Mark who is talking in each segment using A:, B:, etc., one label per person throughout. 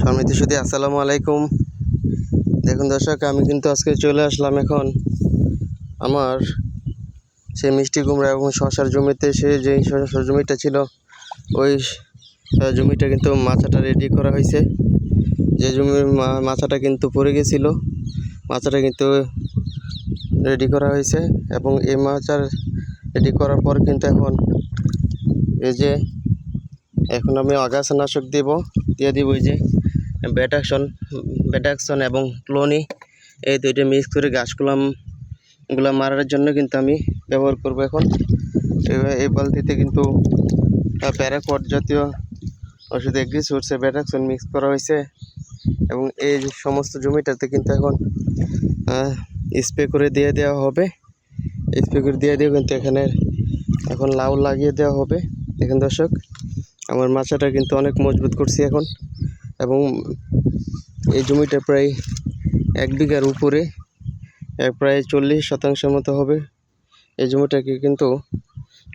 A: সম্মানিত সুধী আসসালামু আলাইকুম। দেখুন দর্শক, আমি কিন্তু আজকে চলে আসলাম এখন আমার সেই মিষ্টি কুমড়া এবং শশার জমিতে। সে যেই শশার জমিটা ছিল ওই জমিটা কিন্তু মাচাটা রেডি করা হয়েছে। যে জমির মাচাটা কিন্তু পড়ে গেছিল, মাচাটা কিন্তু রেডি করা হয়েছে এবং এই মাচার রেডি করার পর কিন্তু এখন আমি আগাছানাশক দিয়ে দিব এই যে ব্যাটাকশন এবং ক্লোনি, এই দুইটা মিক্স করে গাছগুলা মারার জন্য কিন্তু আমি ব্যবহার করব। এখন এই বালতিতে কিন্তু প্যারাকট জাতীয় ওষুধ এগ্রিসোর্সে ব্যাটাকশন মিক্স করা হয়েছে এবং এই সমস্ত জমিটাতে কিন্তু এখন স্প্রে করে দিয়ে দেওয়া হবে। স্প্রে করে দিয়ে কিন্তু এখন লাউ লাগিয়ে দেওয়া হবে। দেখুন দর্শক, আমার মাচাটা কিন্তু অনেক মজবুত করছি এখন, এবং এই জমিটা প্রায় 1 বিঘার উপরে, প্রায় 40% মতো হবে। এই জমিটাকে কিন্তু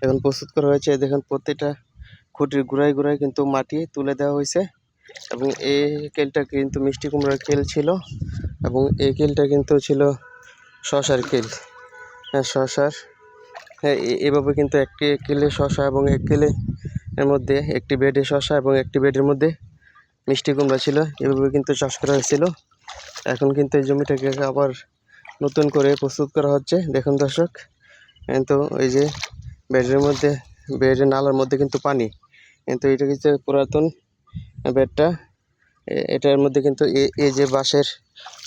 A: এখন প্রস্তুত করা হয়েছে। দেখুন, প্রত্যেকটা খুঁটির গোড়ায় গোড়ায় কিন্তু মাটি তুলে দেওয়া হয়েছে এবং এই কেলটা কিন্তু মিষ্টি কুমড়ার কেল ছিল এবং এই কেলটা কিন্তু ছিল শশার কেল। শশার এভাবে কিন্তু একটি কেলে শশা এবং এক কেলে এর মধ্যে একটি বেডে শশা এবং একটি বেডের মধ্যে মিষ্টি কুমড়া ছিল, এভাবে কিন্তু চাষ করা হয়েছিল। এখন কিন্তু এই জমিটাকে আবার নতুন করে প্রস্তুত করা হচ্ছে। দেখুন দর্শক, কিন্তু ওই যে বেডের নালার মধ্যে কিন্তু পানি, কিন্তু এটা কিন্তু পুরাতন বেডটা। এটার মধ্যে কিন্তু এই যে বাঁশের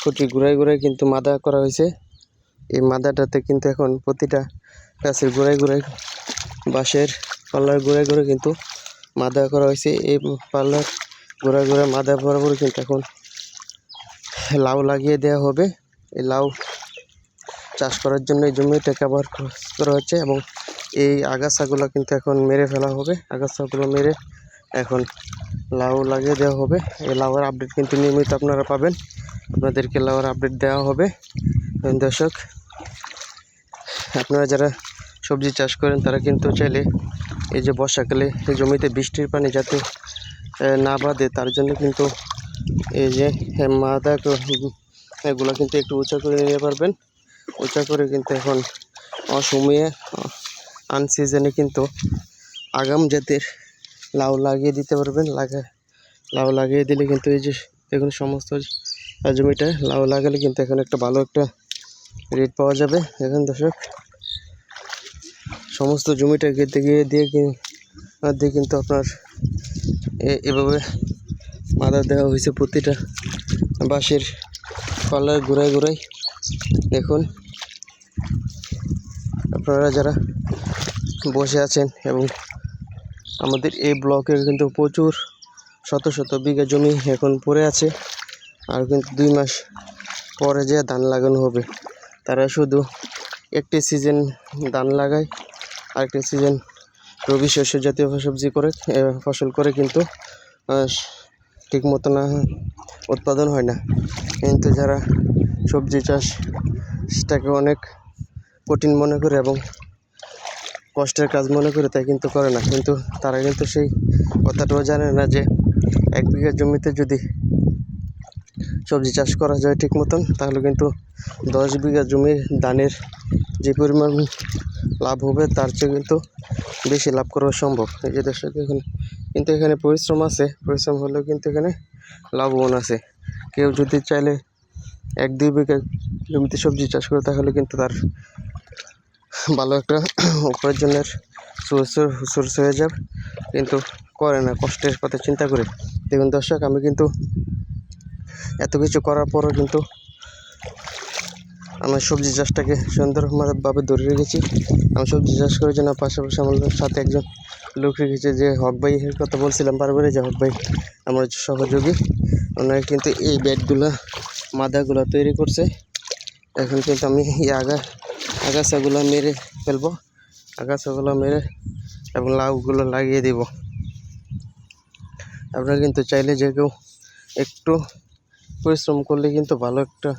A: খুঁটি গোড়ায় গোড়ায় কিন্তু মাদা করা হয়েছে। এই মাদাটাতে কিন্তু এখন প্রতিটা গাছের গোড়ায় গোড়ায় বাঁশের পাল্লার গোড়ায় গোড়ায় কিন্তু মাদা করা হয়েছে। এই পাল্লার গোড়ায় গোড়ায় মাদা বরাবর কিন্তু এখন লাউ লাগিয়ে দেওয়া হবে। এই লাউ চাষ করার জন্য এই জমিটাকে আবার করা হচ্ছে এবং এই আগাছাগুলো কিন্তু এখন মেরে ফেলা হবে। আগাছাগুলো মেরে এখন লাউ লাগিয়ে দেওয়া হবে। এই লাউয়ের আপডেট কিন্তু নিয়মিত আপনারা পাবেন, আপনাদেরকে লাউয়ের আপডেট দেওয়া হবে। দর্শক, আপনারা যারা সবজি চাষ করেন তারা কিন্তু চাইলে এই যে বর্ষাকালে এই জমিতে বৃষ্টির পানি যাতে না বাঁধে তার জন্য কিন্তু এই যে মাদা এগুলো কিন্তু একটু উঁচা করে নিতে পারবেন। উঁচা করে কিন্তু এখন অসময়ে আনসিজনে কিন্তু আগাম জাতের লাউ লাগিয়ে দিতে পারবেন। লাউ লাগিয়ে দিলে কিন্তু এই যে দেখুন সমস্ত জমিটা লাউ লাগালে কিন্তু এখন একটা ভালো একটা রেট পাওয়া যাবে। এখন দর্শক, সমস্ত জমিটাকে দিয়ে কিন্তু আপনার এভাবে মাদা দেওয়া হয়েছে প্রতিটা বাঁশের পাল্লার গোড়ায় গোড়ায়। দেখুন, আপনারা যারা বসে আছেন এবং আমাদের এই ব্লকের কিন্তু প্রচুর শত শত বিঘা জমি এখন পড়ে আছে, আর কিন্তু 2 মাস পরে যে ধান লাগানো হবে, তারা শুধু একটি সিজন ধান লাগায়, আরেকটি সিজন রবি শস্য জাতীয় ফসল করে কিন্তু ঠিক মতো না উৎপাদন হয় না। কিন্তু যারা সবজি চাষটাকে অনেক কঠিন মনে করে এবং কষ্টের কাজ মনে করে তাই কিন্তু করে না, কিন্তু তারা কিন্তু সেই কথাটাও জানে না যে 1 বিঘা জমিতে যদি সবজি চাষ করা যায় ঠিক মতন, তাহলে কিন্তু 10 বিঘা জমির ধানের যে পরিমাণ লাভ হবে তার চেয়ে কিন্তু বেশি লাভ করা সম্ভব। এই যে দর্শক, এখানে পরিশ্রম আছে, পরিশ্রম হলেও কিন্তু এখানে লাভবান আছে। কেউ যদি চাইলে 1-2 বিঘা জমিতে সবজি চাষ করে তাহলে কিন্তু তার ভালো একটা উপার্জনের সোর্স হয়ে যাবে, কিন্তু করে না, কষ্টের কথা চিন্তা করে। দেখুন দর্শক, আমি কিন্তু এত কিছু করার পরও কিন্তু আমার সবজি চাষটাকে সুন্দরভাবে ধরে রেখেছি। আমি সবজি চাষ করার জন্য পাশাপাশি আমার সাথে একজন লোক রেখেছে, যে হক ভাইয়ের কথা বলছিলাম বারবারই, যে হক ভাই আমার সহযোগী। ওনারা কিন্তু এই বেডগুলো মাদাগুলো তৈরি করছে। এখন কিন্তু আমি এই আগাছাগুলো মেরে ফেলবো, আগাছাগুলো মেরে এবং লাউগুলো লাগিয়ে দেব। আপনারা কিন্তু চাইলে যে কেউ একটু পরিশ্রম করলে কিন্তু ভালো একটা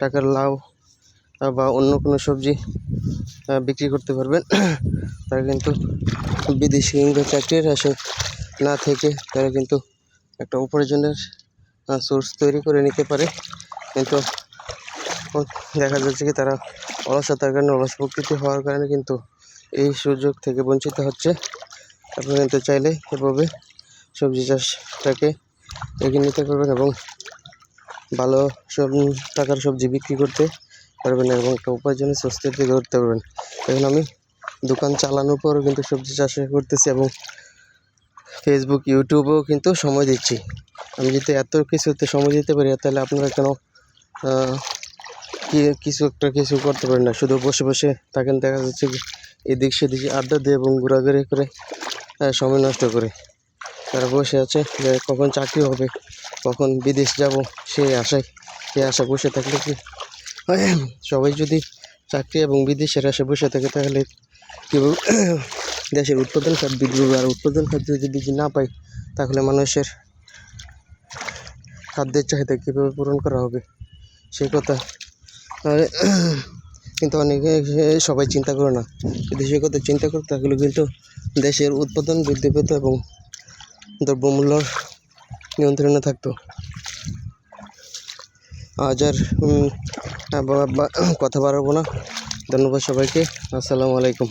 A: টাকার লাউ বা অন্য কোনো সবজি বিক্রি করতে পারবেন। তারা কিন্তু বিদেশি কিংবা চাকরির আশায় না থেকে তারা কিন্তু একটা উপার্জনের সোর্স তৈরি করে নিতে পারে, কিন্তু দেখা যাচ্ছে কি তারা অলসতার কারণে, অলস প্রকৃতি হওয়ার কারণে কিন্তু এই সুযোগ থেকে বঞ্চিত হচ্ছে। আপনারা কিন্তু চাইলে এভাবে সবজি চাষটাকে এগিয়ে নিতে পারবেন এবং ভালো টাকার সবজি বিক্রি করতে পারবেন এবং একটা উপার্জনের সোর্সের দিকে করতে পারবেন। এখন আমি দোকান চালানোর পরও কিন্তু সবজি চাষ করতেছি এবং ফেসবুক, ইউটিউবেও কিন্তু সময় দিচ্ছি। আমি যদি এত কিছুতে সময় দিতে পারি, তাহলে আপনারা কেন কিছু করতে পারেন না? শুধু বসে বসে থাকেন, দেখা যাচ্ছে এদিক সেদিকে আড্ডা দিয়ে এবং ঘোরাঘুরি করে সময় নষ্ট করে তারা বসে আছে যে কখন চাকরি হবে, কখন বিদেশ যাব, সেই আশা বসে থাকলে কি সবাই যদি চাকরি এবং বিদেশের আশা বসে থাকে, তাহলে কীভাবে দেশের উৎপাদন খাত বৃদ্ধি পাবে? আর উৎপাদন খাত যদি বৃদ্ধি না পায়, তাহলে মানুষের খাদ্যের চাহিদা কীভাবে পূরণ করা হবে? সেই কথা কিন্তু সবাই চিন্তা করে না। যদি সে কথা চিন্তা করতে, তাহলে কিন্তু দেশের উৎপাদন বৃদ্ধি পেত এবং দ্রব্যমূল্যর নিয়ন্ত্রণে থাকতো। আজ আর কথা বাড়াবো না। ধন্যবাদ সবাইকে। আসসালামু আলাইকুম।